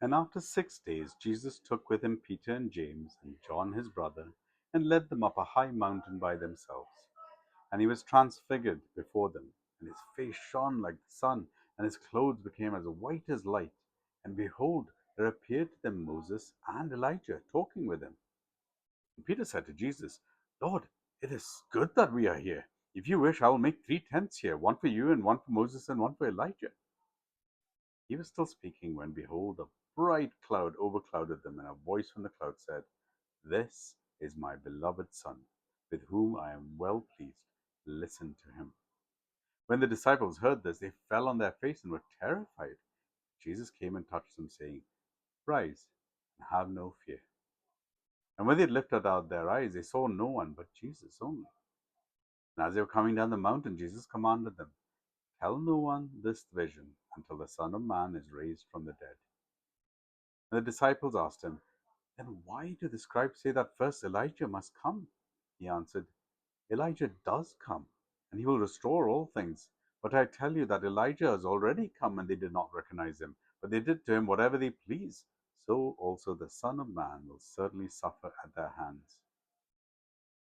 And after 6 days, Jesus took with him Peter and James and John his brother, and led them up a high mountain by themselves. And he was transfigured before them, and his face shone like the sun, and his clothes became as white as light. And behold, there appeared to them Moses and Elijah talking with him. And Peter said to Jesus, Lord, it is good that we are here. If you wish, I will make 3 tents here, one for you, and one for Moses, and one for Elijah. He was still speaking when, behold, a bright cloud overclouded them, and a voice from the cloud said, This is my beloved Son, with whom I am well pleased. Listen to him. When the disciples heard this, they fell on their face and were terrified. Jesus came and touched them, saying, Rise and have no fear. And when they lifted out their eyes, they saw no one but Jesus only. And as they were coming down the mountain, Jesus commanded them, Tell no one this vision until the Son of Man is raised from the dead. And the disciples asked him, Then why do the scribes say that first Elijah must come? He answered, Elijah does come, and he will restore all things. But I tell you that Elijah has already come, and they did not recognize him. But they did to him whatever they pleased. So also the Son of Man will certainly suffer at their hands.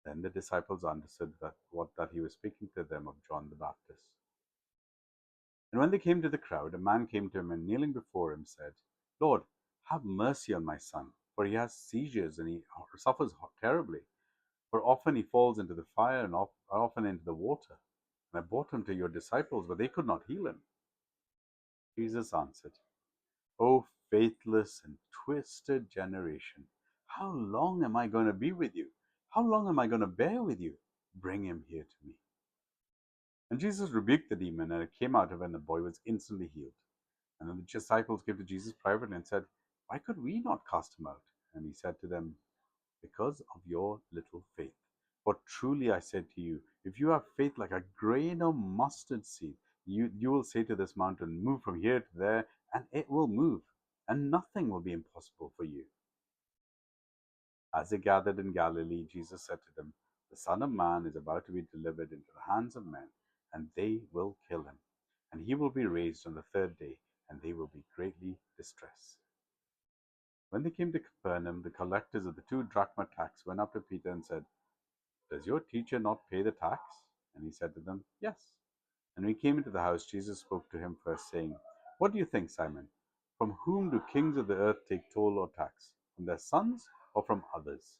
Then the disciples understood that he was speaking to them of John the Baptist. And when they came to the crowd, a man came to him and kneeling before him said, Lord, have mercy on my son, for he has seizures and he suffers terribly. For often he falls into the fire and often into the water. And I brought him to your disciples, but they could not heal him. Jesus answered, O faithless and twisted generation, how long am I going to be with you? How long am I going to bear with you? Bring him here to me. And Jesus rebuked the demon, and it came out of him, and the boy was instantly healed. And then the disciples came to Jesus privately and said, Why could we not cast him out? And he said to them, Because of your little faith. For truly I said to you, if you have faith like a grain of mustard seed, you will say to this mountain, Move from here to there, and it will move, and nothing will be impossible for you. As they gathered in Galilee, Jesus said to them, The Son of Man is about to be delivered into the hands of men, and they will kill him. And he will be raised on the third day, and they will be greatly distressed. When they came to Capernaum, the collectors of the 2 drachma tax went up to Peter and said, Does your teacher not pay the tax? And he said to them, Yes. And when he came into the house, Jesus spoke to him first, saying, What do you think, Simon? From whom do kings of the earth take toll or tax? From their sons or from others?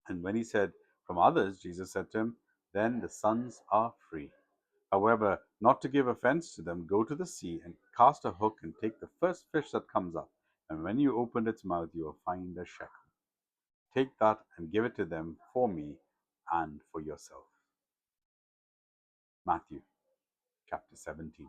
And when he said, From others, Jesus said to him, Then the sons are free. However, not to give offense to them, go to the sea and cast a hook and take the first fish that comes up. And when you open its mouth, you will find a shekel. Take that and give it to them for me and for yourself. Matthew chapter 17.